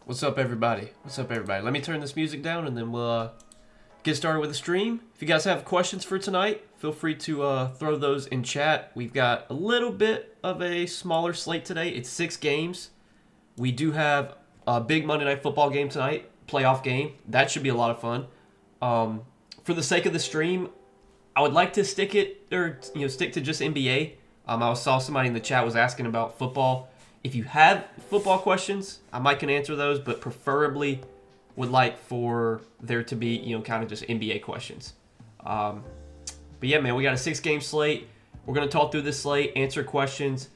What's up, everybody? What's up, everybody? Let me turn this music down, and then we'll get started with the stream. If you guys have questions for tonight, feel free to throw those in chat. We've got a little bit of a smaller slate today. It's 6 games. We do have a big Monday Night Football game tonight, playoff game. That should be a lot of fun. For the sake of the stream, I would like to stick to just NBA. I saw somebody in the chat was asking about football. If you have football questions, I might can answer those, but preferably would like for there to be, kind of just NBA questions. But yeah, man, we got a 6-game slate. We're going to talk through this slate, answer questions.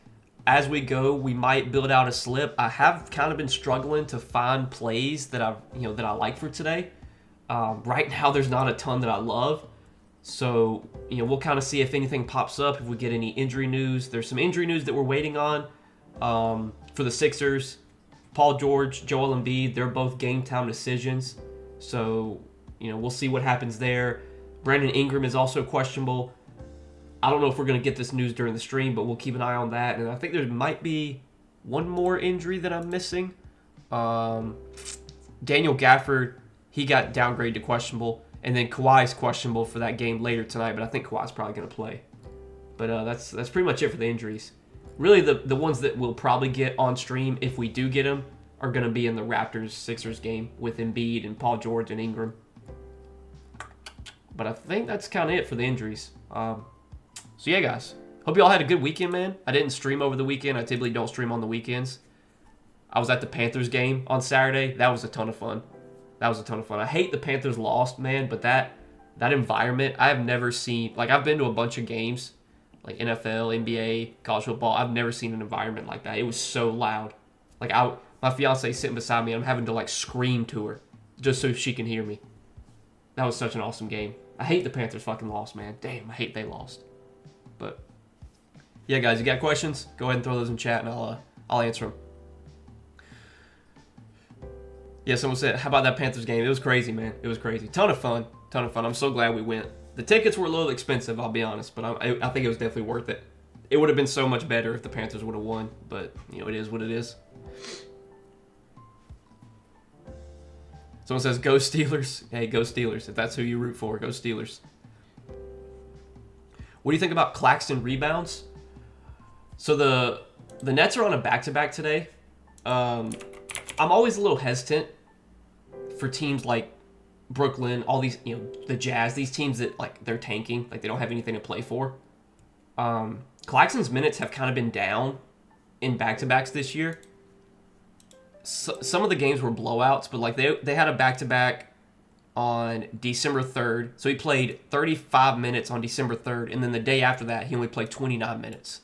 As we go, we might build out a slip. I have kind of been struggling to find plays that I like for today. Right now, there's not a ton that I love. So, we'll kind of see if anything pops up, if we get any injury news. There's some injury news that we're waiting on. For the Sixers, Paul George, Joel Embiid, they're both game time decisions. So, we'll see what happens there. Brandon Ingram is also questionable. I don't know if we're going to get this news during the stream, but we'll keep an eye on that. And I think there might be one more injury that I'm missing. Daniel Gafford, he got downgraded to questionable. And then Kawhi's questionable for that game later tonight, but I think Kawhi's probably going to play. But that's pretty much it for the injuries. Really, the ones that we'll probably get on stream, if we do get them, are going to be in the Raptors-Sixers game with Embiid and Paul George and Ingram. But I think that's kind of it for the injuries. So yeah, guys. Hope you all had a good weekend, man. I didn't stream over the weekend. I typically don't stream on the weekends. I was at the Panthers game on Saturday. That was a ton of fun. I hate the Panthers lost, man, but that environment, I have never seen. Like, I've been to a bunch of games, like NFL, NBA, college football. I've never seen an environment like that. It was so loud. Like, my fiance sitting beside me, I'm having to, like, scream to her just so she can hear me. That was such an awesome game. I hate the Panthers fucking lost, man. Damn, I hate they lost. But, yeah, guys, you got questions? Go ahead and throw those in chat, and I'll answer them. Yeah, someone said, how about that Panthers game? It was crazy, man. It was crazy. Ton of fun. I'm so glad we went. The tickets were a little expensive, I'll be honest, but I think it was definitely worth it. It would have been so much better if the Panthers would have won, but, it is what it is. Someone says, go Steelers. Hey, go Steelers. If that's who you root for, go Steelers. What do you think about Claxton rebounds? So the Nets are on a back-to-back today. I'm always a little hesitant for teams like Brooklyn, all these, the Jazz, these teams that, like, they're tanking, like, they don't have anything to play for. Claxton's minutes have kind of been down in back-to-backs this year. So, some of the games were blowouts, but, like, they had a back-to-back on December 3rd. So he played 35 minutes on December 3rd, and then the day after that, he only played 29 minutes.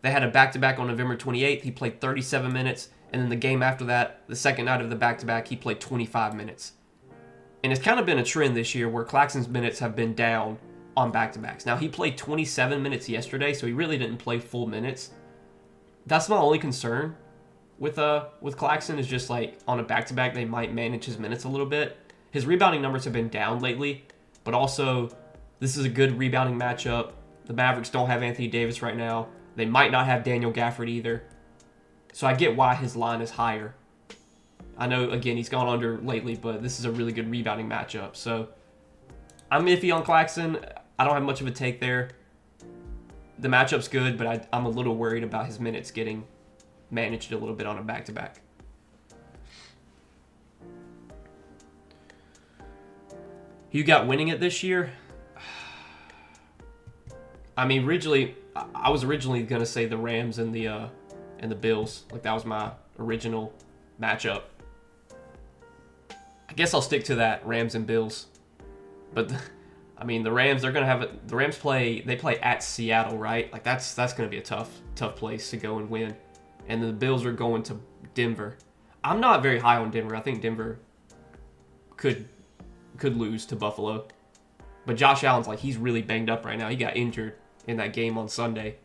They had a back-to-back on November 28th. He played 37 minutes, and then the game after that, the second night of the back-to-back, he played 25 minutes. And it's kind of been a trend this year where Claxton's minutes have been down on back-to-backs. Now, he played 27 minutes yesterday, so he really didn't play full minutes. That's my only concern with Claxton is just, like, on a back-to-back, they might manage his minutes a little bit. His rebounding numbers have been down lately, but also this is a good rebounding matchup. The Mavericks don't have Anthony Davis right now. They might not have Daniel Gafford either. So I get why his line is higher. I know, again, he's gone under lately, but this is a really good rebounding matchup. So I'm iffy on Claxton. I don't have much of a take there. The matchup's good, but I'm a little worried about his minutes getting managed a little bit on a back-to-back. Who you got winning it this year? I mean, I was originally going to say the Rams and the and the Bills. Like, that was my original matchup. I guess I'll stick to that, Rams and Bills. But, I mean, the Rams, they're going to have it. The Rams play at Seattle, right? Like, that's going to be a tough place to go and win. And the Bills are going to Denver. I'm not very high on Denver. I think Denver could lose to Buffalo. But Josh Allen's like, he's really banged up right now. He got injured in that game on Sunday.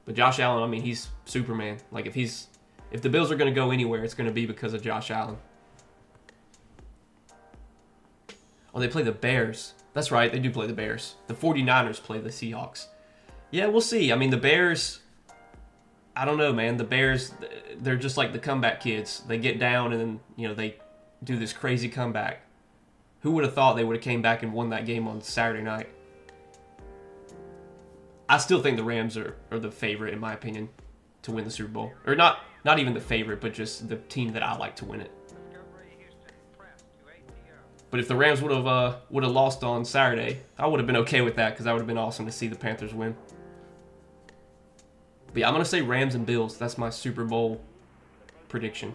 But Josh Allen, I mean, he's Superman. Like, if the Bills are going to go anywhere, it's going to be because of Josh Allen. Oh, they play the Bears. That's right, they do play the Bears. The 49ers play the Seahawks. Yeah, we'll see. I mean, the Bears, I don't know, man. The Bears, they're just like the comeback kids. They get down and then, you know, they do this crazy comeback. Who would have thought they would have came back and won that game on Saturday night? I still think the Rams are the favorite, in my opinion, to win the Super Bowl. Or not even the favorite, but just the team that I like to win it. But if the Rams would have lost on Saturday, I would have been okay with that because that would have been awesome to see the Panthers win. But yeah, I'm going to say Rams and Bills. That's my Super Bowl prediction.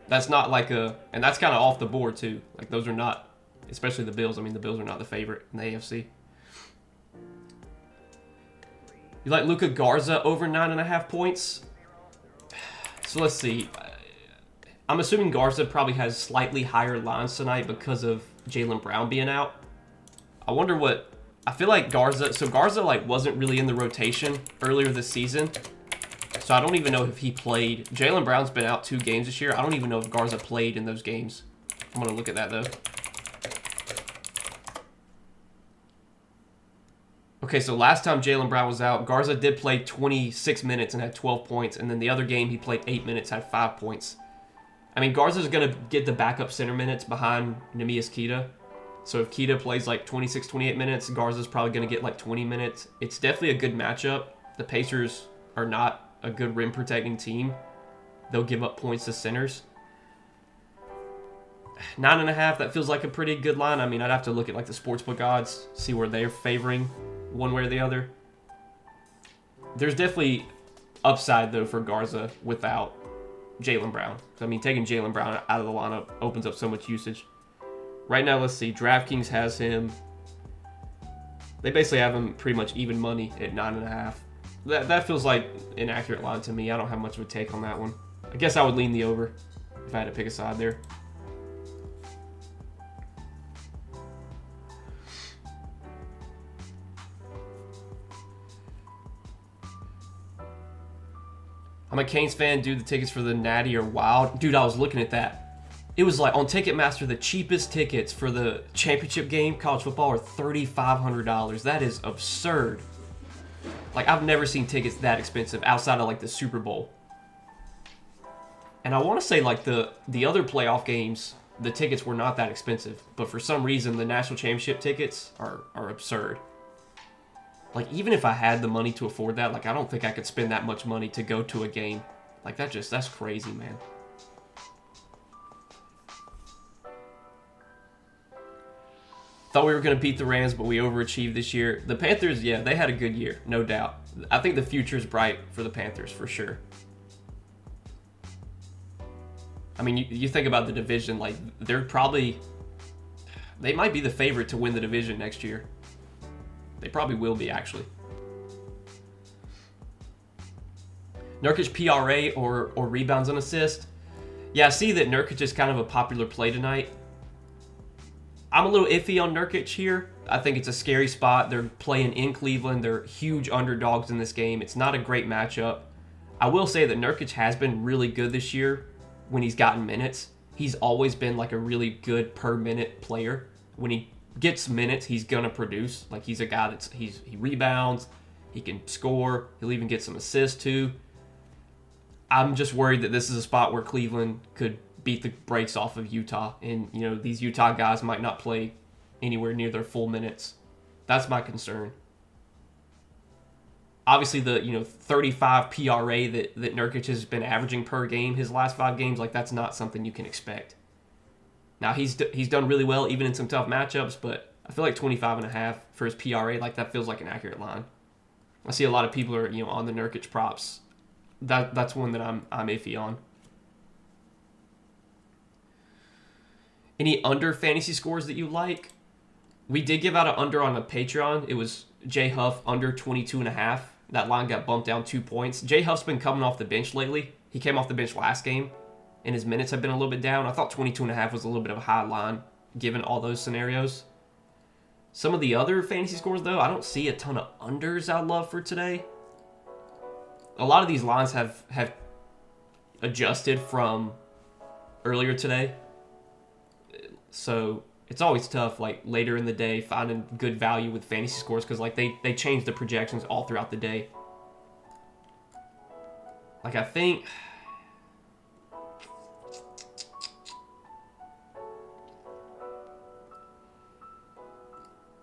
That's not like and that's kind of off the board too. Like, those are not, especially the Bills. I mean, the Bills are not the favorite in the AFC. You like Luka Garza over 9.5 points? So let's see. I'm assuming Garza probably has slightly higher lines tonight because of Jaylen Brown being out. I wonder what... I feel like Garza... So Garza, like, wasn't really in the rotation earlier this season. So I don't even know if he played. Jaylen Brown's been out 2 games this year. I don't even know if Garza played in those games. I'm going to look at that, though. Okay, so last time Jaylen Brown was out, Garza did play 26 minutes and had 12 points. And then the other game, he played 8 minutes, had 5 points. I mean, Garza's going to get the backup center minutes behind Neemias Queta. So if Queta plays like 26, 28 minutes, Garza's probably going to get like 20 minutes. It's definitely a good matchup. The Pacers are not a good rim protecting team. They'll give up points to centers. 9.5, that feels like a pretty good line. I mean, I'd have to look at like the sportsbook odds, see where they're favoring one way or the other. There's definitely upside, though, for Garza without Jaylen Brown. I mean, taking Jaylen Brown out of the lineup opens up so much usage. Right now, let's see. DraftKings has him. They basically have him pretty much even money at 9.5. That feels like an accurate line to me. I don't have much of a take on that one. I guess I would lean the over if I had to pick a side there. I'm a Canes fan. Dude, the tickets for the Natty are wild. Dude, I was looking at that. It was like on Ticketmaster, the cheapest tickets for the championship game, college football, are $3,500. That is absurd. Like, I've never seen tickets that expensive outside of like the Super Bowl. And I want to say like the other playoff games, the tickets were not that expensive. But for some reason, the national championship tickets are absurd. Like, even if I had the money to afford that, like, I don't think I could spend that much money to go to a game. Like, that's crazy, man. Thought we were going to beat the Rams, but we overachieved this year. The Panthers, yeah, they had a good year, no doubt. I think the future's bright for the Panthers, for sure. I mean, you think about the division, like, they might be the favorite to win the division next year. They probably will be, actually. Nurkic PRA or rebounds and assists. Yeah, I see that Nurkic is kind of a popular play tonight. I'm a little iffy on Nurkic here. I think it's a scary spot. They're playing in Cleveland. They're huge underdogs in this game. It's not a great matchup. I will say that Nurkic has been really good this year when he's gotten minutes. He's always been like a really good per minute player. When he gets minutes, he's gonna produce. Like, he's a guy he rebounds, he can score, he'll even get some assists too. I'm just worried that this is a spot where Cleveland could beat the brakes off of Utah, and you know, these Utah guys might not play anywhere near their full minutes. That's my concern. Obviously, the 35 PRA that Nurkic has been averaging per game his last 5 games, like, that's not something you can expect. Now, he's done really well even in some tough matchups, but I feel like 25.5 for his PRA, like, that feels like an accurate line. I see a lot of people are on the Nurkic props that's one that I'm iffy on. Any under fantasy scores that you like? We did give out an under on the Patreon. It was Jay Huff under 22.5. That line got bumped down 2 points. Jay Huff's been coming off the bench lately. He came off the bench last game, and his minutes have been a little bit down. I thought 22.5 was a little bit of a high line, given all those scenarios. Some of the other fantasy scores, though, I don't see a ton of unders I love for today. A lot of these lines have adjusted from earlier today. So it's always tough, like, later in the day, finding good value with fantasy scores, because, like, they change the projections all throughout the day. Like, I think...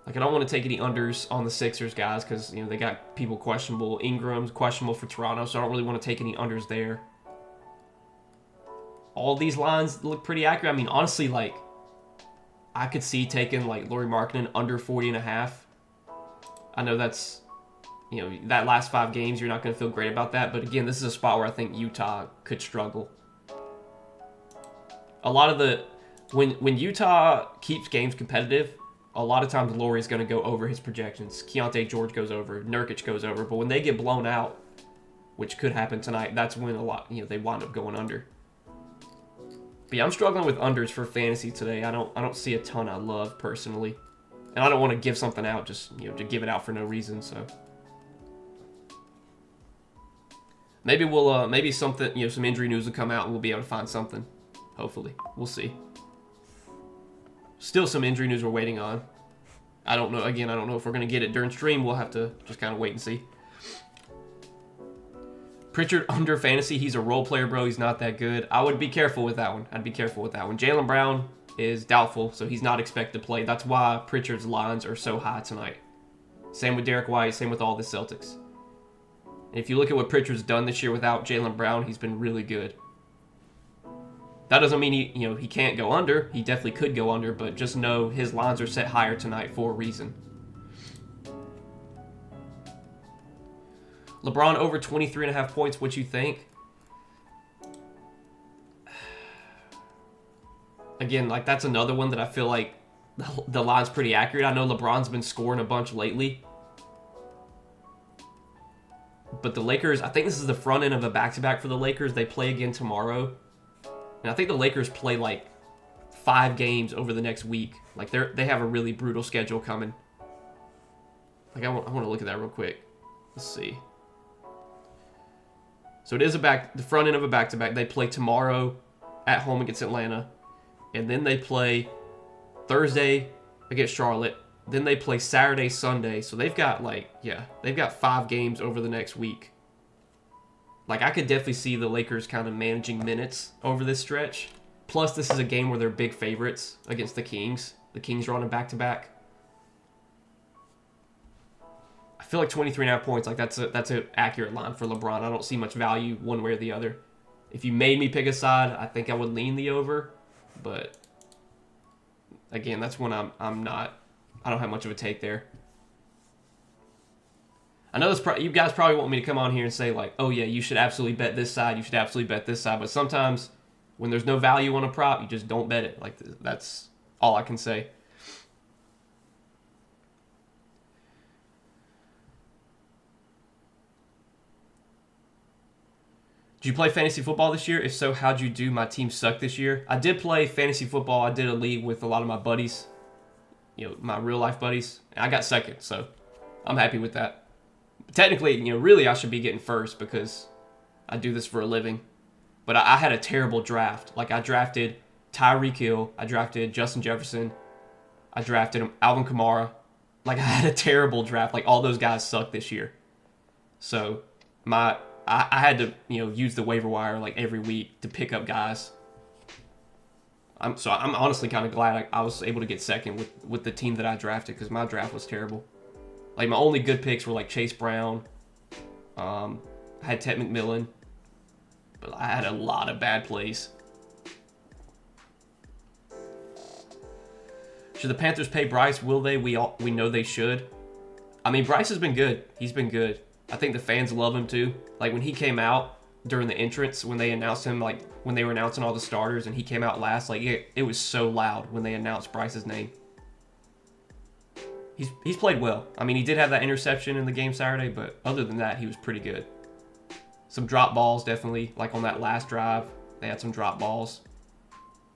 Like, I don't want to take any unders on the Sixers, guys, because, you know, they got people questionable. Ingram's questionable for Toronto, so I don't really want to take any unders there. All these lines look pretty accurate. I mean, honestly, like, I could see taking, like, Lauri Markkanen under 40.5. I know that's, you know, that last 5 games, you're not going to feel great about that. But, again, this is a spot where I think Utah could struggle. A lot of the... When Utah keeps games competitive, a lot of times Lauri's going to go over his projections. Keontae George goes over. Nurkic goes over. But when they get blown out, which could happen tonight, that's when a lot, you know, they wind up going under. But yeah, I'm struggling with unders for fantasy today. I don't see a ton I love personally, and I don't want to give something out just, you know, to give it out for no reason. So maybe we'll maybe something, you know, some injury news will come out and we'll be able to find something. Hopefully, we'll see. Still some injury news we're waiting on. I don't know. Again, I don't know if we're gonna get it during stream. We'll have to just kind of wait and see. Pritchard under fantasy. He's a role player, bro. He's not that good. I would be careful with that one. I'd be careful with that one. Jaylen Brown is doubtful, so he's not expected to play. That's why Pritchard's lines are so high tonight. Same with Derek White. Same with all the Celtics. And if you look at what Pritchard's done this year without Jaylen Brown, he's been really good. That doesn't mean he can't go under. He definitely could go under, but just know his lines are set higher tonight for a reason. LeBron over 23.5 points. What you think? Again, like, that's another one that I feel like the line's pretty accurate. I know LeBron's been scoring a bunch lately. But the Lakers, I think this is the front end of a back-to-back for the Lakers. They play again tomorrow. And I think the Lakers play, like, 5 games over the next week. Like, they have a really brutal schedule coming. Like, I want to look at that real quick. Let's see. So it is the front end of a back-to-back. They play tomorrow at home against Atlanta. And then they play Thursday against Charlotte. Then they play Saturday, Sunday. So they've got, like, they've got 5 games over the next week. Like, I could definitely see the Lakers kind of managing minutes over this stretch. Plus, this is a game where they're big favorites against the Kings. The Kings are on a back-to-back. I feel like 23.5 points, like, that's an accurate line for LeBron. I don't see much value one way or the other. If you made me pick a side, I think I would lean the over. But, again, that's when I'm not... I don't have much of a take there. I know this. You guys probably want me to come on here and say, like, oh, yeah, you should absolutely bet this side. You should absolutely bet this side. But sometimes when there's no value on a prop, you just don't bet it. Like, that's all I can say. Did you play fantasy football this year? If so, how'd you do? My team sucked this year. I did play fantasy football. I did a league with a lot of my buddies, you know, my real life buddies. And I got second, so I'm happy with that. Technically, you know, really I should be getting first because I do this for a living. But I had a terrible draft. Like, I drafted Tyreek Hill. I drafted Justin Jefferson. I drafted Alvin Kamara. Like, I had a terrible draft. Like, all those guys sucked this year. So I had to, you know, use the waiver wire like every week to pick up guys. I'm honestly kind of glad I was able to get second with the team that I drafted because my draft was terrible. Like, my only good picks were like Chase Brown. I had Ted McMillan, but I had a lot of bad plays. Should the Panthers pay Bryce? Will they? We know they should. I mean, Bryce has been good. He's been good. I think the fans love him too. Like, when he came out, during the entrance when they announced him, like when they were announcing all the starters and he came out last. Like it was so loud when they announced Bryce's name. He's played well. I mean, he did have that interception in the game Saturday, but other than that, he was pretty good. Some drop balls, definitely. Like on that last drive, they had some drop balls.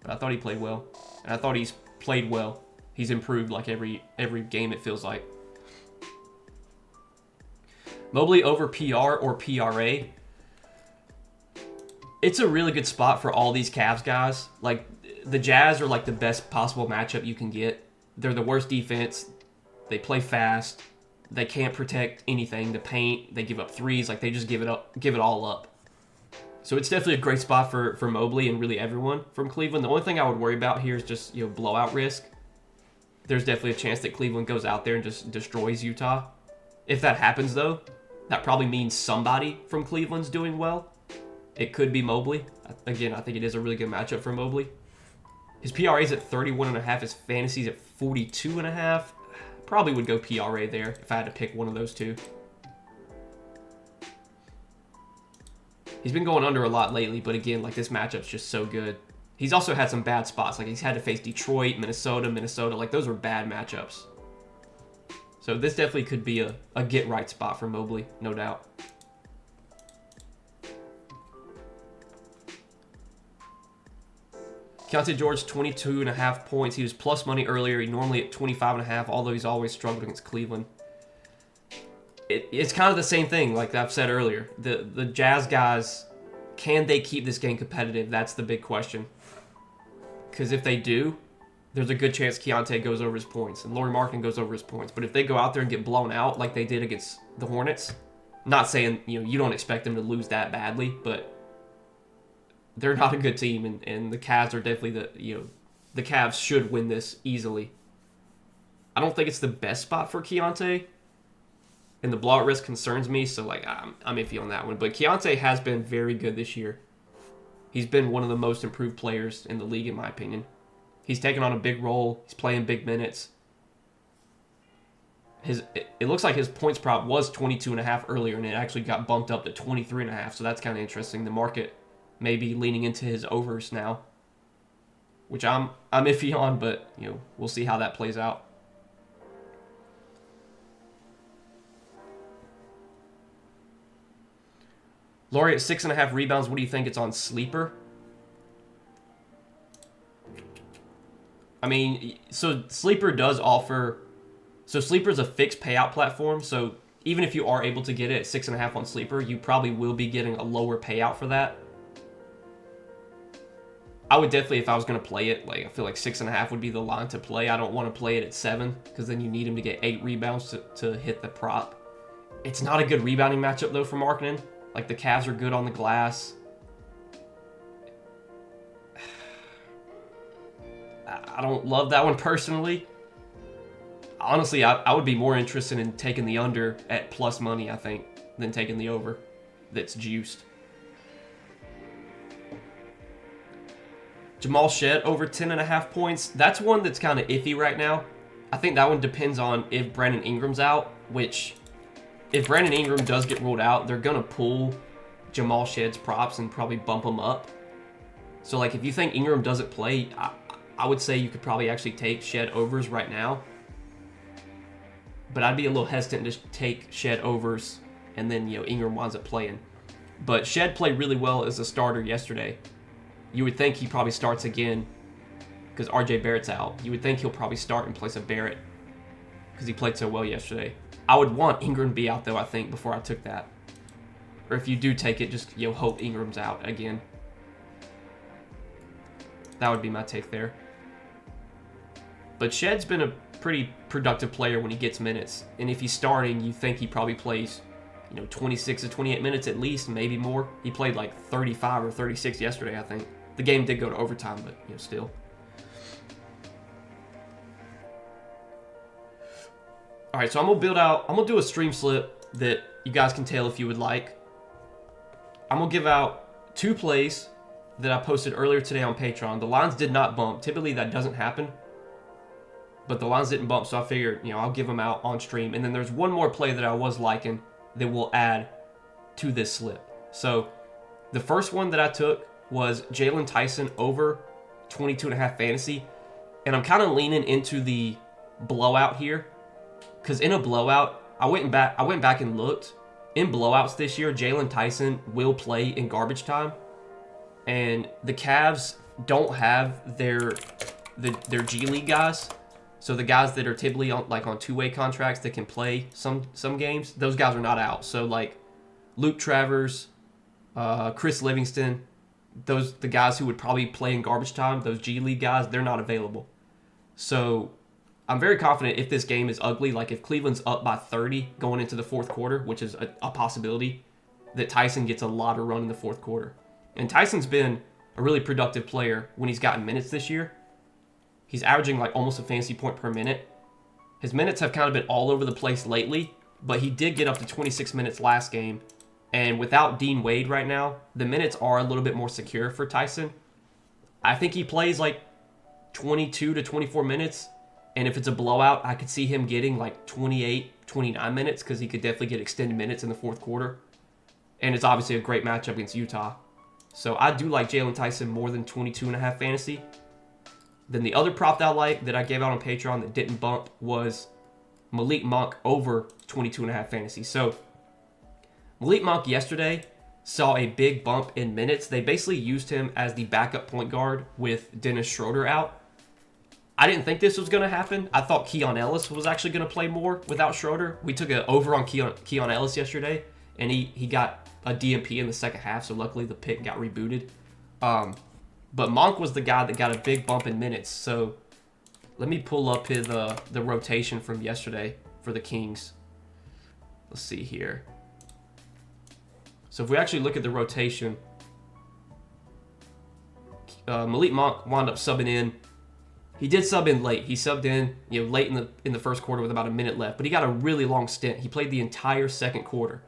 But I thought he played well. And I thought he's played well. He's improved like every game, it feels like. Mobley over PR or PRA. It's a really good spot for all these Cavs guys. Like, the Jazz are like the best possible matchup you can get. They're the worst defense. They play fast. They can't protect anything. The paint, they give up threes. Like, they just give it all up. So it's definitely a great spot for Mobley and really everyone from Cleveland. The only thing I would worry about here is just, blowout risk. There's definitely a chance that Cleveland goes out there and just destroys Utah. If that happens, though, that probably means somebody from Cleveland's doing well. It could be Mobley. Again, I think it is a really good matchup for Mobley. His PRA is at 31.5. His fantasy's at 42.5. Probably would go PRA there if I had to pick one of those two. He's been going under a lot lately, but again, like this matchup's just so good. He's also had some bad spots. Like he's had to face Detroit, Minnesota. Like those were bad matchups. So this definitely could be a get-right spot for Mobley, no doubt. Keontae George, 22.5 points. He was plus money earlier. He normally at 25.5, although he's always struggled against Cleveland. It's kind of the same thing, like I've said earlier. The Jazz guys, can they keep this game competitive? That's the big question. Because if they do, there's a good chance Keontae goes over his points and Lauri Markkanen goes over his points. But if they go out there and get blown out like they did against the Hornets, not saying you don't expect them to lose that badly, but they're not a good team, and the Cavs are definitely the Cavs should win this easily. I don't think it's the best spot for Keontae, and the blowout risk concerns me, so like I'm iffy on that one. But Keontae has been very good this year. He's been one of the most improved players in the league, in my opinion. He's taken on a big role. He's playing big minutes. It looks like his points prop was 22.5 earlier, and it actually got bumped up to 23.5, so that's kind of interesting. The market may be leaning into his overs now, which I'm iffy on, but we'll see how that plays out. Lauri at 6.5 rebounds. What do you think? It's on Sleeper. I mean, so Sleeper does offer. So Sleeper's a fixed payout platform. So even if you are able to get it at 6.5 on Sleeper, you probably will be getting a lower payout for that. I would definitely, if I was going to play it, like I feel like 6.5 would be the line to play. I don't want to play it at 7 because then you need him to get 8 rebounds to hit the prop. It's not a good rebounding matchup though for Markkanen. Like the Cavs are good on the glass. I don't love that one personally. Honestly, I would be more interested in taking the under at plus money, I think, than taking the over that's juiced. Jamal Shed over 10.5 points. That's one that's kind of iffy right now. I think that one depends on if Brandon Ingram's out, which if Brandon Ingram does get ruled out, they're going to pull Jamal Shed's props and probably bump him up. So like if you think Ingram doesn't play, I would say you could probably actually take Shed overs right now. But I'd be a little hesitant to take Shed overs and then Ingram winds up playing. But Shed played really well as a starter yesterday. You would think he probably starts again because RJ Barrett's out. You would think he'll probably start in place of Barrett because he played so well yesterday. I would want Ingram to be out though, I think, before I took that. Or if you do take it, just hope Ingram's out again. That would be my take there. But Shed's been a pretty productive player when he gets minutes. And if he's starting, you think he probably plays 26 to 28 minutes at least, maybe more. He played like 35 or 36 yesterday, I think. The game did go to overtime, but still. All right, so I'm gonna do a stream slip that you guys can tail if you would like. I'm gonna give out 2 plays that I posted earlier today on Patreon. The lines did not bump. Typically that doesn't happen, but the lines didn't bump, so I figured I'll give them out on stream. And then there's one more play that I was liking that we'll add to this slip. So The first one that I took was Jalen Tyson over 22.5 fantasy. And I'm kind of leaning into the blowout here. Because in a blowout, I went back and looked. In blowouts this year, Jalen Tyson will play in garbage time. And the Cavs don't have their G League guys. So the guys that are typically on two-way contracts that can play some games, those guys are not out. So like Luke Travers, Chris Livingston, the guys who would probably play in garbage time, those G League guys, they're not available. So I'm very confident if this game is ugly, like if Cleveland's up by 30 going into the fourth quarter, which is a possibility, that Tyson gets a lot of run in the fourth quarter. And Tyson's been a really productive player when he's gotten minutes this year. He's averaging like almost a fantasy point per minute. His minutes have kind of been all over the place lately, but he did get up to 26 minutes last game. And without Dean Wade right now, the minutes are a little bit more secure for Tyson. I think he plays like 22 to 24 minutes. And if it's a blowout, I could see him getting like 28, 29 minutes because he could definitely get extended minutes in the fourth quarter. And it's obviously a great matchup against Utah. So I do like Jalen Tyson more than 22.5 fantasy. Then the other prop that I like that I gave out on Patreon that didn't bump was Malik Monk over 22.5 fantasy. So Malik Monk yesterday saw a big bump in minutes. They basically used him as the backup point guard with Dennis Schroeder out. I didn't think this was going to happen. I thought Keon Ellis was actually going to play more without Schroeder. We took an over on Keon Ellis yesterday, and he got a DMP in the second half, so luckily the pick got rebooted. But Monk was the guy that got a big bump in minutes. So let me pull up his the rotation from yesterday for the Kings. Let's see here. So if we actually look at the rotation, Malik Monk wound up subbing in. He did sub in late. He subbed in, late in the first quarter with about a minute left, but he got a really long stint. He played the entire second quarter.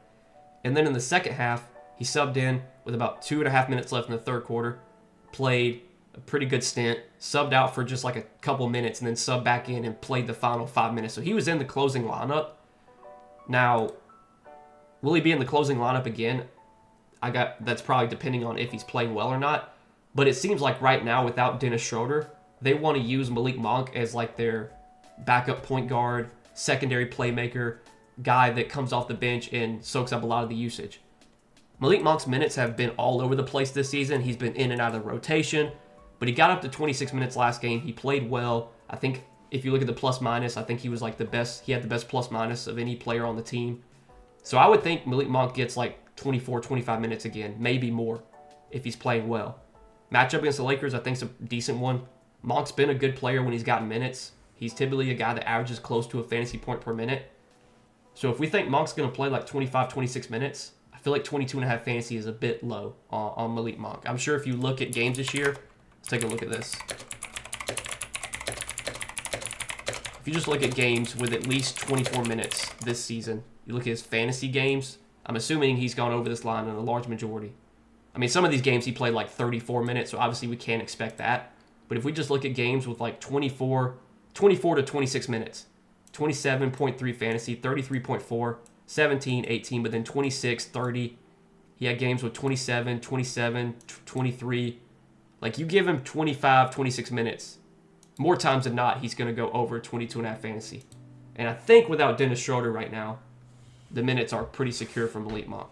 And then in the second half, he subbed in with about 2.5 minutes left in the third quarter, played a pretty good stint, subbed out for just like a couple minutes, and then subbed back in and played the final 5 minutes. So he was in the closing lineup. Now, will he be in the closing lineup again? That's probably depending on if he's playing well or not. But it seems like right now, without Dennis Schroeder, they want to use Malik Monk as like their backup point guard, secondary playmaker, guy that comes off the bench and soaks up a lot of the usage. Malik Monk's minutes have been all over the place this season. He's been in and out of the rotation, but he got up to 26 minutes last game. He played well. I think if you look at the plus minus, I think he was like the best. He had the best plus minus of any player on the team. So I would think Malik Monk gets like 24, 25 minutes again, maybe more if he's playing well. Matchup against the Lakers, I think, is a decent one. Monk's been a good player when he's gotten minutes. He's typically a guy that averages close to a fantasy point per minute. So if we think Monk's going to play like 25, 26 minutes, I feel like 22.5 fantasy is a bit low on Malik Monk. I'm sure if you look at games this year, let's take a look at this. If you just look at games with at least 24 minutes this season, you look at his fantasy games, I'm assuming he's gone over this line in a large majority. I mean, some of these games he played like 34 minutes, so obviously we can't expect that. But if we just look at games with like 24 to 26 minutes, 27.3 fantasy, 33.4, 17, 18, but then 26, 30. He had games with 27, 27, 23. Like, you give him 25, 26 minutes, more times than not, he's going to go over 22.5 fantasy. And I think without Dennis Schroeder right now, the minutes are pretty secure for Malik Monk.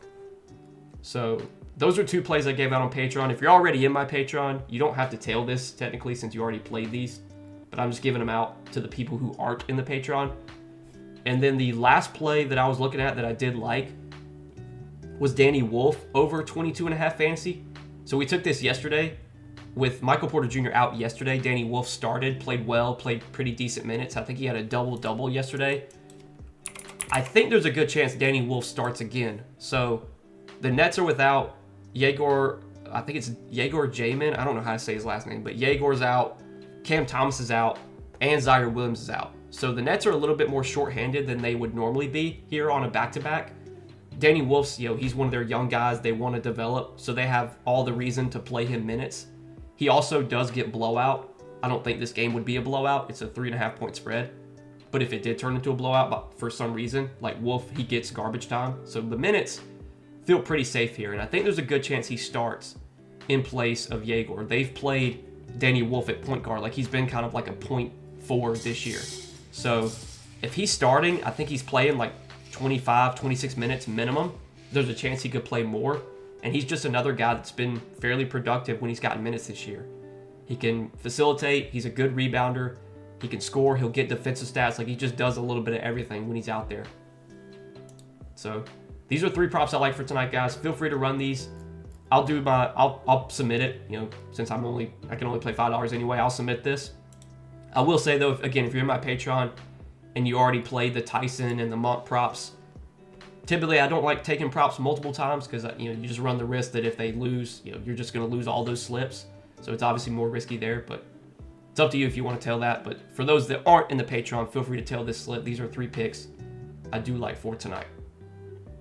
So those are two plays I gave out on Patreon. If you're already in my Patreon, you don't have to tail this technically since you already played these. But I'm just giving them out to the people who aren't in the Patreon. And then the last play that I was looking at that I did like was Danny Wolf over 22.5 fantasy. So we took this yesterday with Michael Porter Jr. out yesterday. Danny Wolf started, played well, played pretty decent minutes. I think he had a double-double yesterday. I think there's a good chance Danny Wolf starts again. So the Nets are without Yegor, I think it's Yegor Jamin. I don't know how to say his last name, but Yegor's out, Cam Thomas is out, and Zaire Williams is out. So the Nets are a little bit more shorthanded than they would normally be here on a back-to-back. Danny Wolf's, he's one of their young guys they want to develop, so they have all the reason to play him minutes. He also does get blowout. I don't think this game would be a blowout. It's a 3.5 point spread. But if it did turn into a blowout, but for some reason, like Wolf, he gets garbage time. So the minutes feel pretty safe here. And I think there's a good chance he starts in place of Yegor. They've played Danny Wolf at point guard. Like, he's been kind of like a point forward this year. So if he's starting, I think he's playing like 25, 26 minutes minimum. There's a chance he could play more. And he's just another guy that's been fairly productive when he's gotten minutes this year. He can facilitate. He's a good rebounder. He can score. He'll get defensive stats. Like, he just does a little bit of everything when he's out there. So these are 3 props I like for tonight, guys. Feel free to run these. I'll submit it. You know, since I can only play $5 anyway. I'll submit this. I will say though, if you're in my Patreon and you already played the Tyson and the Monk props, typically I don't like taking props multiple times because you just run the risk that if they lose, you're just going to lose all those slips. So it's obviously more risky there, but it's up to you if you want to tail that. But for those that aren't in the Patreon, feel free to tail this slip. These are 3 picks I do like for tonight.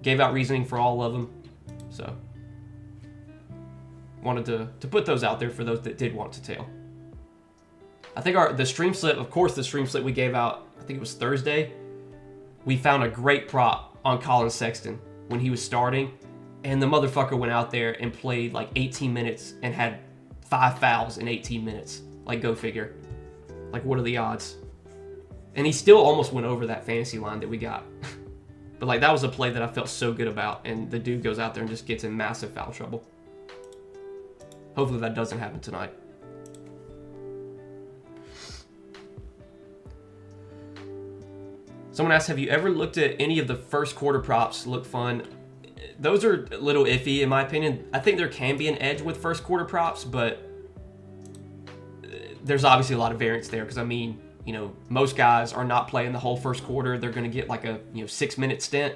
Gave out reasoning for all of them, so wanted to put those out there for those that did want to tail. I think the stream slip, of course, the stream slip we gave out, I think it was Thursday. We found a great prop on Colin Sexton when he was starting, and the motherfucker went out there and played like 18 minutes and had 5 fouls in 18 minutes. Like, go figure. Like, what are the odds? And he still almost went over that fantasy line that we got. But like, that was a play that I felt so good about, and the dude goes out there and just gets in massive foul trouble. Hopefully that doesn't happen tonight. Someone asked, have you ever looked at any of the first quarter props? Look fun. Those are a little iffy in my opinion. I think there can be an edge with first quarter props, but there's obviously a lot of variance there because, I mean, most guys are not playing the whole first quarter. They're going to get like a 6-minute stint,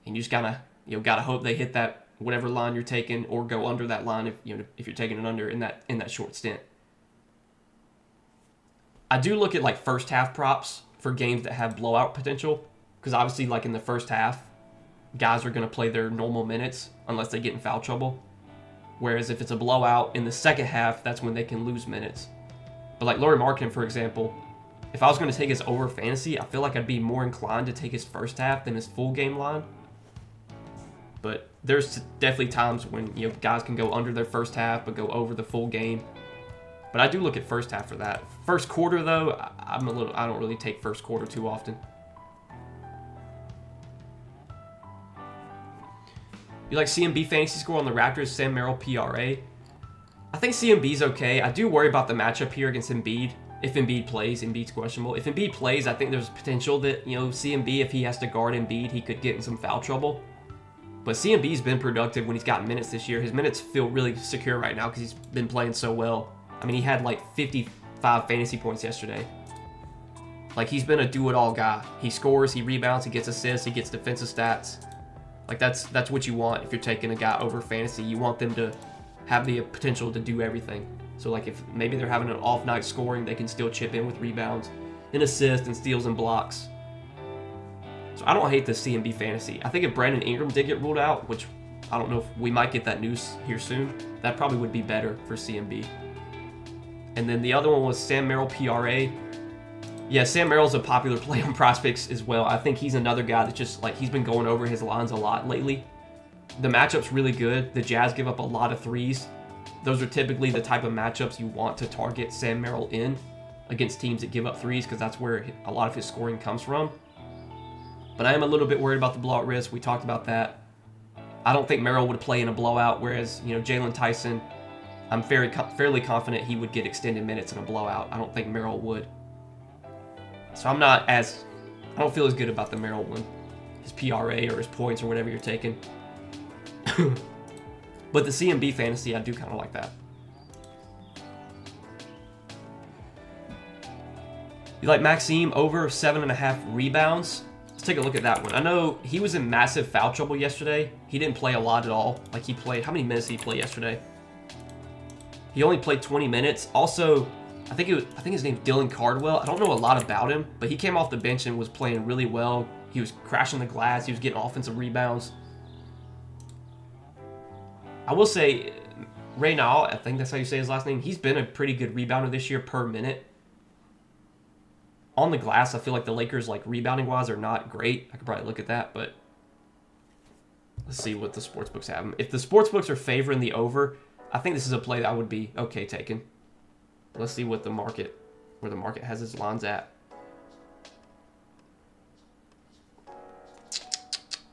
and you just gotta hope they hit that whatever line you're taking or go under that line if you're taking it under in that short stint. I do look at like first half props for games that have blowout potential because obviously like in the first half, guys are going to play their normal minutes unless they get in foul trouble. Whereas if it's a blowout in the second half, that's when they can lose minutes. But like Lauri Markkanen, for example, if I was going to take his over fantasy, I feel like I'd be more inclined to take his first half than his full game line. But there's definitely times when guys can go under their first half but go over the full game. But I do look at first half for that. First quarter though, I don't really take first quarter too often. You like CMB fantasy score on the Raptors, Sam Merrill PRA? I think CMB's okay. I do worry about the matchup here against Embiid. If Embiid plays, Embiid's questionable. If Embiid plays, I think there's potential that, CMB, if he has to guard Embiid, he could get in some foul trouble. But CMB's been productive when he's gotten minutes this year. His minutes feel really secure right now because he's been playing so well. I mean, he had like 55 fantasy points yesterday. Like, he's been a do-it-all guy. He scores, he rebounds, he gets assists, he gets defensive stats. Like, that's what you want if you're taking a guy over fantasy. You want them to have the potential to do everything. So, like, if maybe they're having an off night scoring, they can still chip in with rebounds and assists and steals and blocks. So I don't hate the CMB fantasy. I think if Brandon Ingram did get ruled out, which I don't know if we might get that news here soon, that probably would be better for CMB. And then the other one was Sam Merrill PRA. Yeah, Sam Merrill's a popular play on Prizepicks as well. I think he's another guy that just, like, he's been going over his lines a lot lately. The matchup's really good. The Jazz give up a lot of threes. Those are typically the type of matchups you want to target Sam Merrill in against teams that give up threes because that's where a lot of his scoring comes from. But I am a little bit worried about the blowout risk. We talked about that. I don't think Merrill would play in a blowout, whereas, Jalen Tyson, I'm fairly confident he would get extended minutes in a blowout. I don't think Merrill would. So I don't feel as good about the Merrill one. His PRA or his points or whatever you're taking. But the CMB fantasy, I do kind of like that. You like Maxime over 7.5 rebounds? Let's take a look at that one. I know he was in massive foul trouble yesterday. He didn't play a lot at all. Like, he played, how many minutes did he play yesterday? He only played 20 minutes. Also, I think his name's Dylan Cardwell. I don't know a lot about him, but he came off the bench and was playing really well. He was crashing the glass. He was getting offensive rebounds. I will say, Reynal, I think that's how you say his last name, he's been a pretty good rebounder this year per minute. On the glass, I feel like the Lakers, like, rebounding-wise, are not great. I could probably look at that, but Let's see what the sports books have. If the sports books are favoring the over, I think this is a play that I would be okay taking. Let's see what where the market has its lines at.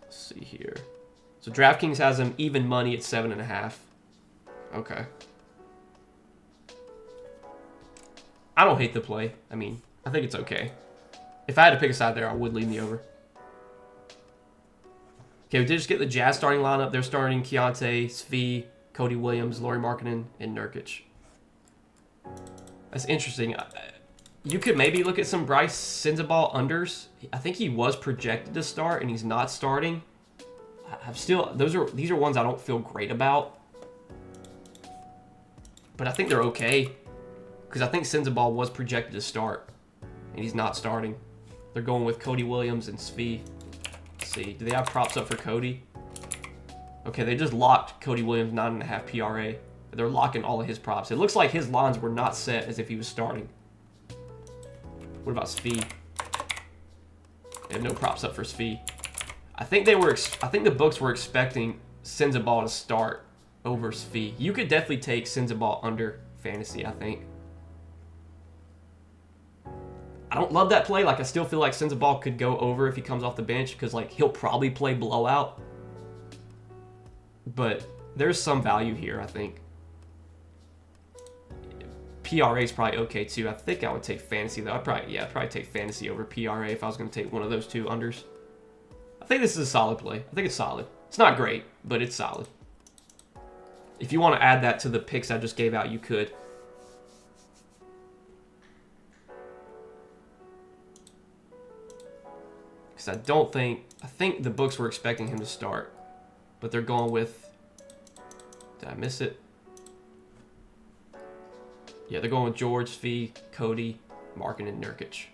Let's see here. So DraftKings has them even money at 7.5. Okay. I don't hate the play. I mean, I think it's okay. If I had to pick a side there, I would lean the over. Okay, we did just get the Jazz starting lineup. They're starting Keontae, Svi, Cody Williams, Lauri Markkanen, and Nurkic. That's interesting. You could maybe look at some Bryce Sensabaugh unders. I think he was projected to start, and he's not starting. These are ones I don't feel great about. But I think they're okay. Because I think Sensabaugh was projected to start, and he's not starting. They're going with Cody Williams and Svi. Let's see. Do they have props up for Cody? Okay, they just locked Cody Williams 9.5 PRA. They're locking all of his props. It looks like his lines were not set as if he was starting. What about Svi? They have no props up for Svi. I think the books were expecting Sensabaugh to start over Svi. You could definitely take Sensabaugh under fantasy, I think. I don't love that play. Like, I still feel like Sensabaugh could go over if he comes off the bench because, like, he'll probably play blowout. But there's some value here, I think. PRA is probably okay, too. I think I would take fantasy, though. I'd probably take fantasy over PRA if I was going to take one of those two unders. I think this is a solid play. I think it's solid. It's not great, but it's solid. If you want to add that to the picks I just gave out, you could. I think the books were expecting him to start, but they're going with, did I miss it? Yeah, they're going with George, Svi, Cody, Markkanen, and Nurkic.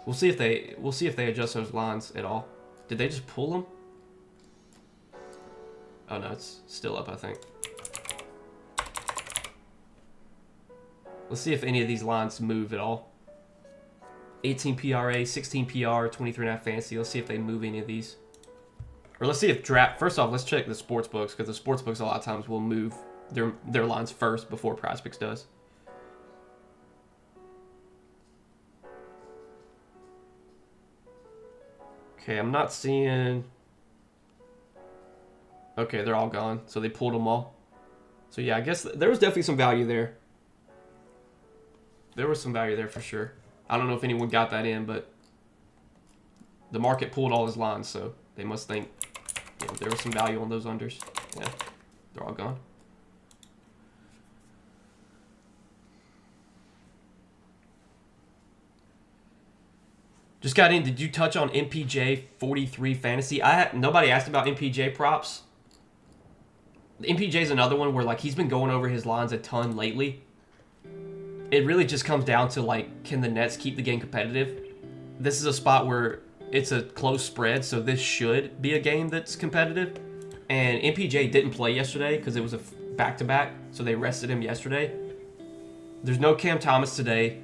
We'll see if they adjust those lines at all. Did they just pull them? Oh no, it's still up, I think. Let's see if any of these lines move at all. 18 PRA, 16 PR, 23.5 fantasy. Let's see if they move any of these. Or let's see if draft. First off, let's check the sports books because the sports books a lot of times will move their lines first before Prizepicks does. Okay, I'm not seeing. Okay, they're all gone. So they pulled them all. So yeah, I guess there was definitely some value there. There was some value there for sure. I don't know if anyone got that in, but the market pulled all his lines, so they must think there was some value on those unders. Yeah, they're all gone. Just got in. Did you touch on MPJ 43 fantasy? Nobody asked about MPJ props. MPJ is another one where like he's been going over his lines a ton lately. It really just comes down to, like, can the Nets keep the game competitive? This is a spot where it's a close spread, so this should be a game that's competitive. And MPJ didn't play yesterday because it was a back-to-back, so they rested him yesterday. There's no Cam Thomas today.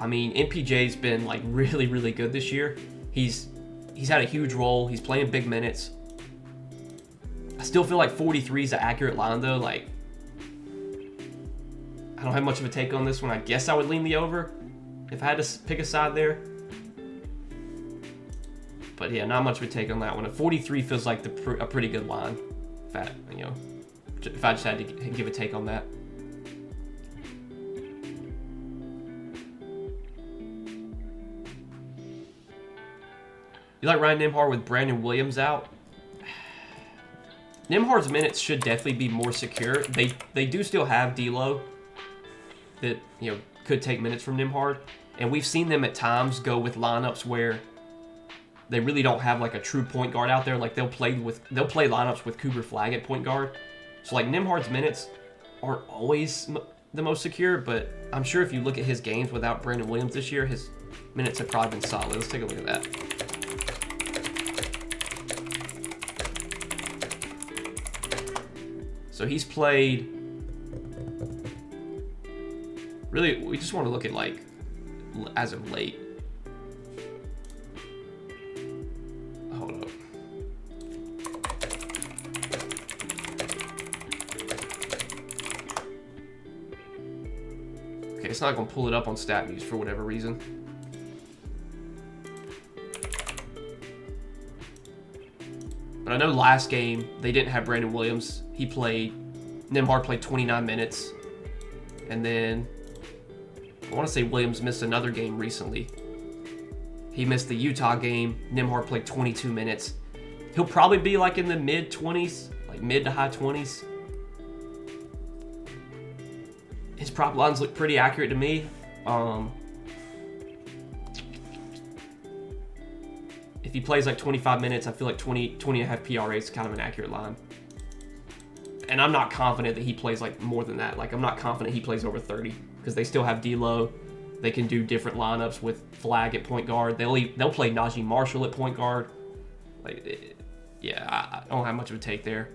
I mean, MPJ's been, like, really, really good this year. He's had a huge role. He's playing big minutes. I still feel like 43 is an accurate line, though. Like, I don't have much of a take on this one. I guess I would lean the over if I had to pick a side there. But yeah, not much of a take on that one. A 43 feels like a pretty good line. If I just had to give a take on that. You like Ryan Nembhard with Brandon Williams out? Nembhard's minutes should definitely be more secure. They do still have D'Lo that could take minutes from Nembhard, and we've seen them at times go with lineups where they really don't have like a true point guard out there. Like they'll play lineups with Cooper Flag at point guard. So like Nembhard's minutes aren't always the most secure, but I'm sure if you look at his games without Brandon Williams this year, his minutes have probably been solid. Let's take a look at that. So he's played. Really, we just want to look at like as of late. Okay, it's not going to pull it up on StatViews for whatever reason. But I know last game, they didn't have Brandon Williams. Nembhard played 29 minutes. And then, I want to say Williams missed another game recently. He missed the Utah game. Nembhard played 22 minutes. He'll probably be like in the mid-20s, like mid to high 20s. His prop lines look pretty accurate to me. If he plays like 25 minutes, I feel like 20 and a half PRA is kind of an accurate line. And I'm not confident that he plays like more than that. Like, I'm not confident he plays over 30 because they still have D'Lo. They can do different lineups with Flag at point guard. They'll play Najee Marshall at point guard. Like, yeah, I don't have much of a take there.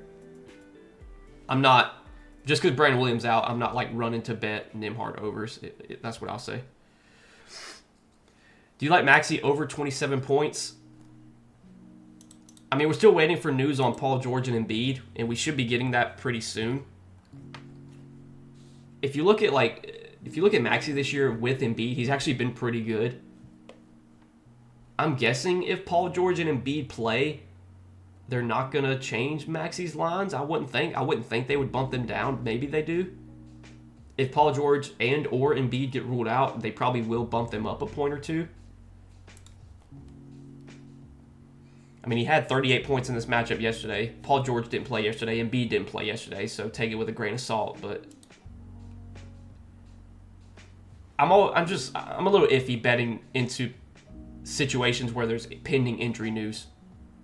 I'm not, just because Brandon Williams out, I'm not like running to bet Nembhard overs. That's what I'll say. Do you like Maxey over 27 points? I mean, we're still waiting for news on Paul George and Embiid, and we should be getting that pretty soon. If you look at Maxey this year with Embiid, he's actually been pretty good. I'm guessing if Paul George and Embiid play, they're not gonna change Maxey's lines. I wouldn't think they would bump them down. Maybe they do. If Paul George and or Embiid get ruled out, they probably will bump them up a point or two. I mean, he had 38 points in this matchup yesterday. Paul George didn't play yesterday. Embiid didn't play yesterday, so take it with a grain of salt. But I'm a little iffy betting into situations where there's pending injury news.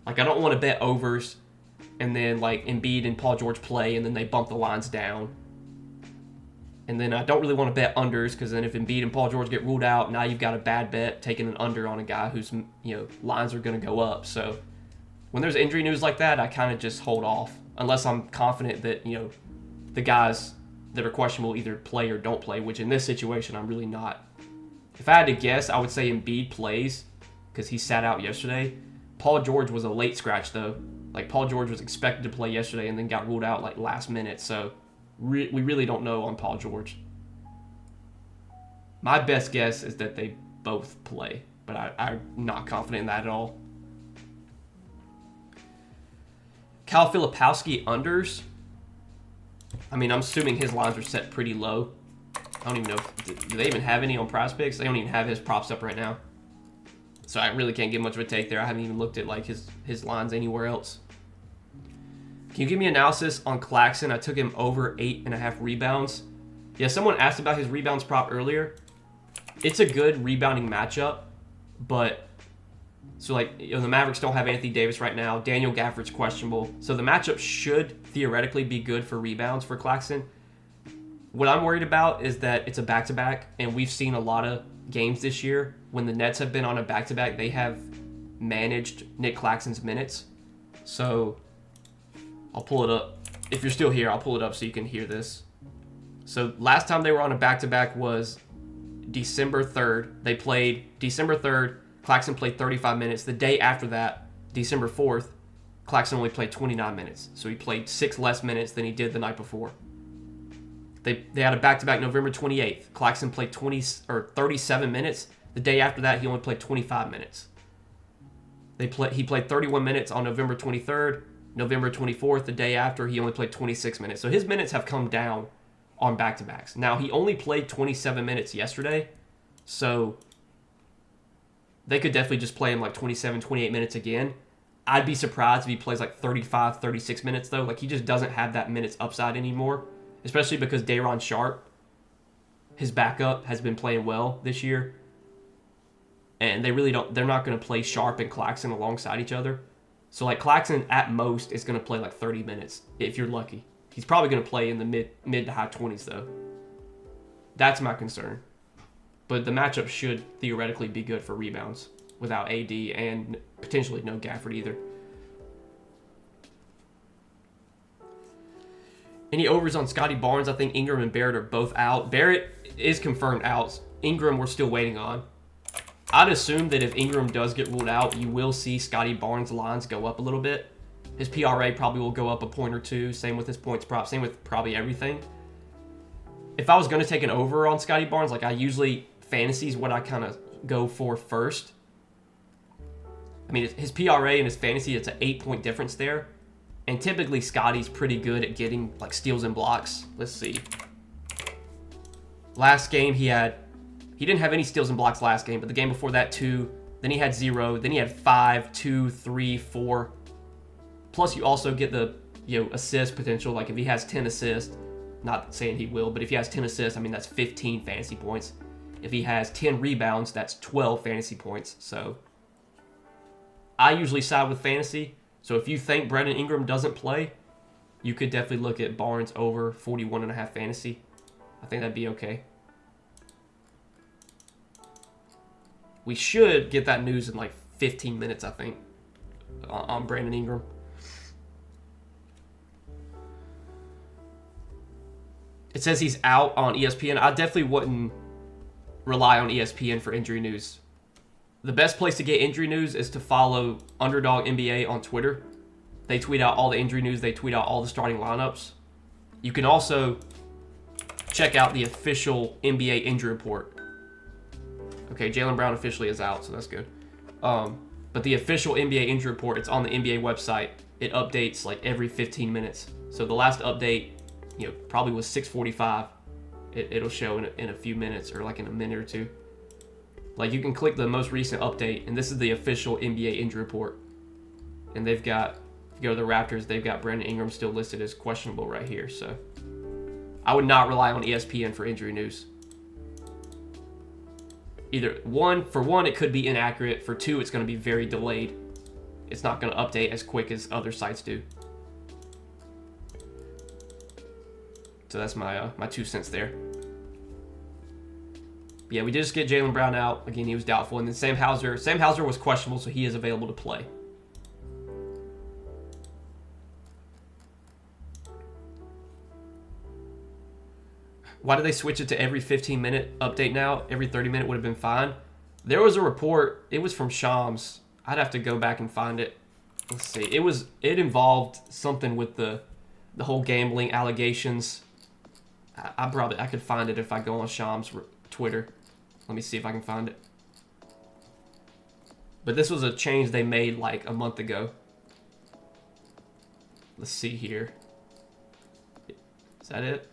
Like, I don't want to bet overs and then like Embiid and Paul George play and then they bump the lines down. And then I don't really want to bet unders because then if Embiid and Paul George get ruled out, now you've got a bad bet taking an under on a guy whose lines are going to go up. So when there's injury news like that, I kind of just hold off unless I'm confident that the guys that are questionable either play or don't play, which in this situation I'm really not. If I had to guess, I would say Embiid plays because he sat out yesterday. Paul George was a late scratch though. Like, Paul George was expected to play yesterday and then got ruled out like last minute. So we really don't know on Paul George. My best guess is that they both play, but I'm not confident in that at all. Kyle Filipowski unders. I mean, I'm assuming his lines are set pretty low. I don't even know do they even have any on Prizepicks? They don't even have his props up right now. So I really can't get much of a take there. I haven't even looked at like his lines anywhere else. Can you give me analysis on Claxton? I took him over 8.5 rebounds. Yeah, someone asked about his rebounds prop earlier. It's a good rebounding matchup, but so like the Mavericks don't have Anthony Davis right now. Daniel Gafford's questionable, so the matchup should theoretically be good for rebounds for Claxton. What I'm worried about is that it's a back-to-back, and we've seen a lot of games this year when the Nets have been on a back-to-back, they have managed Nick Claxton's minutes. So I'll pull it up. If you're still here, I'll pull it up so you can hear this. So last time they were on a back-to-back was December 3rd. They played December 3rd. Claxton played 35 minutes. The day after that, December 4th, Claxton only played 29 minutes. So he played 6 less minutes than he did the night before. They had a back-to-back November 28th. Claxton played 37 minutes. The day after that, he only played 25 minutes. He played 31 minutes on November 23rd. November 24th, the day after, he only played 26 minutes. So his minutes have come down on back-to-backs. Now, he only played 27 minutes yesterday, so they could definitely just play him like 27, 28 minutes again. I'd be surprised if he plays like 35, 36 minutes, though. Like, he just doesn't have that minutes upside anymore, especially because Day'Ron Sharpe, his backup, has been playing well this year. And they're not going to play Sharpe and Claxton alongside each other. So, like, Claxton, at most, is going to play, like, 30 minutes, if you're lucky. He's probably going to play in the mid to high 20s, though. That's my concern. But the matchup should theoretically be good for rebounds without AD and potentially no Gafford either. Any overs on Scotty Barnes? I think Ingram and Barrett are both out. Barrett is confirmed out. Ingram we're still waiting on. I'd assume that if Ingram does get ruled out, you will see Scotty Barnes' lines go up a little bit. His PRA probably will go up a point or two. Same with his points prop. Same with probably everything. if I was going to take an over on Scotty Barnes, like I usually, fantasy is what I kind of go for first. I mean, his PRA and his fantasy, it's an 8-point difference there. And typically, Scotty's pretty good at getting like steals and blocks. Let's see. Last game, he didn't have any steals and blocks last game, but the game before that, 2. Then he had 0. Then he had 5, 2, 3, 4. Plus, you also get the assist potential. Like if he has 10 assists, not saying he will, but if he has 10 assists, I mean that's 15 fantasy points. If he has 10 rebounds, that's 12 fantasy points. So I usually side with fantasy. So if you think Brandon Ingram doesn't play, you could definitely look at Barnes over 41.5 fantasy. I think that'd be okay. We should get that news in like 15 minutes, I think, on Brandon Ingram. It says he's out on ESPN. I definitely wouldn't rely on ESPN for injury news. The best place to get injury news is to follow Underdog NBA on Twitter. They tweet out all the injury news. They tweet out all the starting lineups. You can also check out the official NBA injury report. Okay, Jaylen Brown officially is out, so that's good. But the official NBA injury report, it's on the NBA website. It updates like every 15 minutes. So the last update, probably was 6:45. It'll show in a few minutes or like in a minute or two. Like you can click the most recent update, and this is the official NBA injury report. And they've got, if you go to the Raptors, they've got Brandon Ingram still listed as questionable right here. So I would not rely on ESPN for injury news. For one, it could be inaccurate. For 2, it's going to be very delayed. It's not going to update as quick as other sites do. So that's my 2 cents there. Yeah, we did just get Jaylen Brown out. Again, he was doubtful. And then Sam Hauser was questionable, so he is available to play. Why did they switch it to every 15-minute update now? Every 30-minute would have been fine. There was a report. It was from Shams. I'd have to go back and find it. Let's see. It involved something with the whole gambling allegations. I could find it if I go on Shams' Twitter. Let me see if I can find it. But this was a change they made like a month ago. Let's see here. Is that it?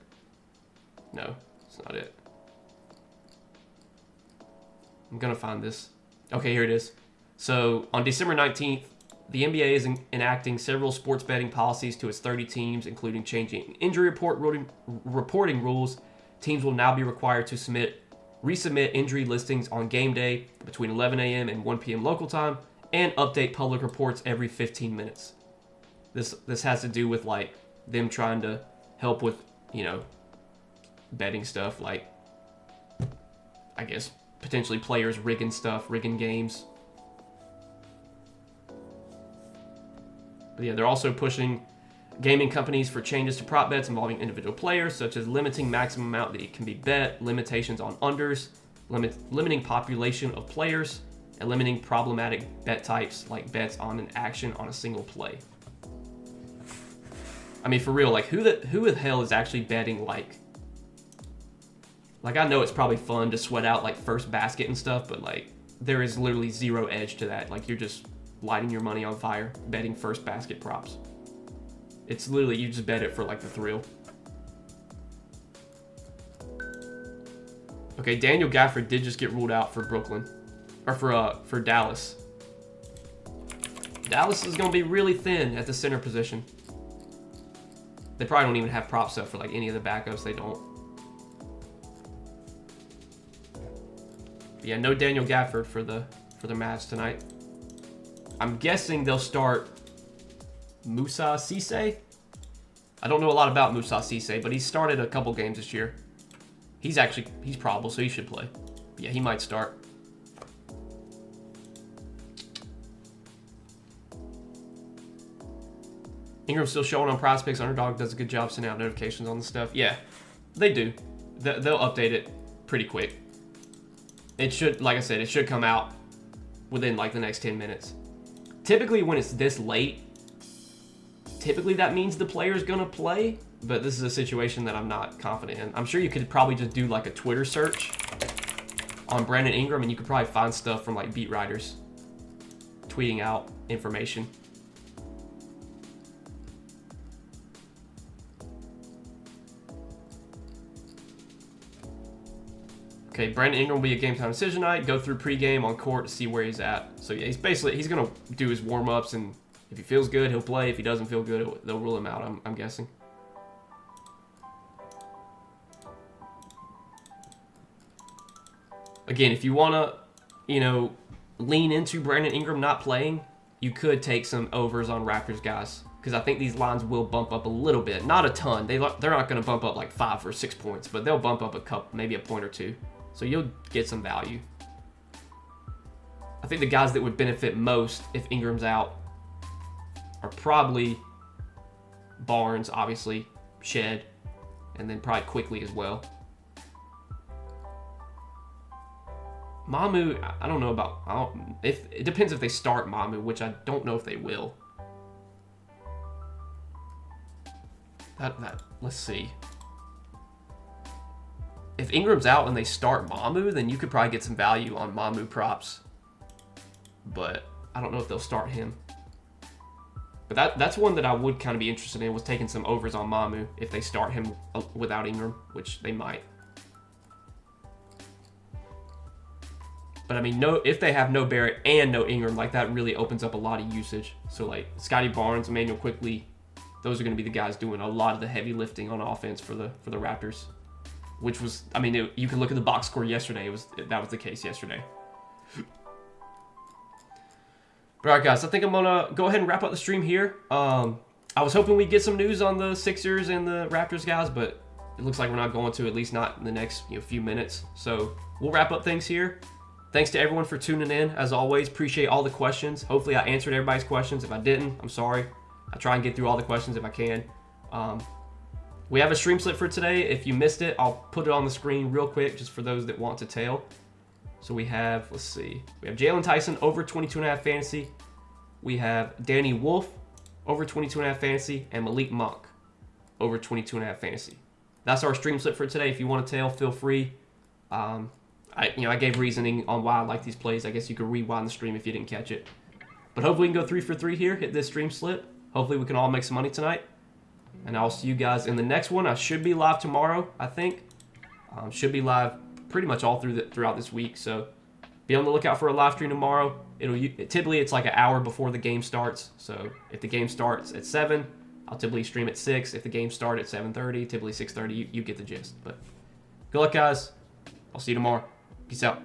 No, it's not it. I'm going to find this. Okay, here it is. So on December 19th, the NBA is enacting several sports betting policies to its 30 teams, including changing injury reporting rules. Teams will now be required to resubmit injury listings on game day between 11 a.m. and 1 p.m. local time, and update public reports every 15 minutes. This has to do with like them trying to help with, betting stuff, like I guess potentially players rigging stuff, rigging games. But yeah, they're also pushing gaming companies for changes to prop bets involving individual players, such as limiting maximum amount that it can be bet, limitations on unders, limiting population of players, and limiting problematic bet types like bets on an action on a single play. I mean, for real, like who the hell is actually betting like I know it's probably fun to sweat out like first basket and stuff, but like there is literally zero edge to that. Like you're just lighting your money on fire, betting first basket props. It's literally, you just bet it for like the thrill. Okay, Daniel Gafford did just get ruled out for Brooklyn, or for Dallas. Dallas is going to be really thin at the center position. They probably don't even have props up for like any of the backups. They don't. But yeah, no Daniel Gafford for the Mavs tonight. I'm guessing they'll start Moussa Cisse. I don't know a lot about Moussa Cisse, but he's started a couple games this year. He's probable, so he should play. But yeah, he might start. Ingram's still showing on Prizepicks. Underdog does a good job sending out notifications on the stuff. Yeah, they do. They'll update it pretty quick. It should, like I said, it should come out within like the next 10 minutes. Typically when it's this late, typically that means the player's going to play, but this is a situation that I'm not confident in. I'm sure you could probably just do like a Twitter search on Brandon Ingram, and you could probably find stuff from like beat writers tweeting out information. Okay, Brandon Ingram will be a game time decision night. Go through pregame on court to see where he's at. So yeah, he's gonna do his warm ups, and if he feels good, he'll play. If he doesn't feel good, they'll rule him out. I'm guessing. Again, if you wanna, lean into Brandon Ingram not playing, you could take some overs on Raptors guys, because I think these lines will bump up a little bit, not a ton. They're not gonna bump up like 5 or 6 points, but they'll bump up a couple, maybe a point or two. So you'll get some value. I think the guys that would benefit most if Ingram's out are probably Barnes, obviously, Shed, and then probably Quickly as well. Mamu, I don't know about. It depends if they start Mamu, which I don't know if they will. Let's see. If Ingram's out and they start Mamu, then you could probably get some value on Mamu props. But I don't know if they'll start him. But that's one that I would kind of be interested in, was taking some overs on Mamu if they start him without Ingram, which they might. But I mean, if they have no Barrett and no Ingram, like that really opens up a lot of usage. So like Scotty Barnes, Emmanuel Quickly, those are going to be the guys doing a lot of the heavy lifting on offense for the Raptors. Which was, I mean, you can look at the box score yesterday. That was the case yesterday. But all right, guys, I think I'm gonna go ahead and wrap up the stream here. I was hoping we'd get some news on the Sixers and the Raptors guys, but it looks like we're not going to, at least not in the next few minutes. So we'll wrap up things here. Thanks to everyone for tuning in. As always, appreciate all the questions. Hopefully I answered everybody's questions. If I didn't, I'm sorry. I try and get through all the questions if I can. We have a stream slip for today. If you missed it, I'll put it on the screen real quick just for those that want to tail. So we have, let's see. We have Jalen Tyson over 22.5 fantasy. We have Danny Wolf over 22.5 fantasy, and Malik Monk over 22.5 fantasy. That's our stream slip for today. If you want to tail, feel free. I gave reasoning on why I like these plays. I guess you could rewind the stream if you didn't catch it. But hopefully we can go 3 for 3 here, hit this stream slip. Hopefully we can all make some money tonight. And I'll see you guys in the next one. I should be live tomorrow, I think. Should be live pretty much all throughout this week. So be on the lookout for a live stream tomorrow. Typically it's like an hour before the game starts. So if the game starts at 7, I'll typically stream at 6. If the game starts at 7:30, typically 6:30, you get the gist. But good luck, guys. I'll see you tomorrow. Peace out.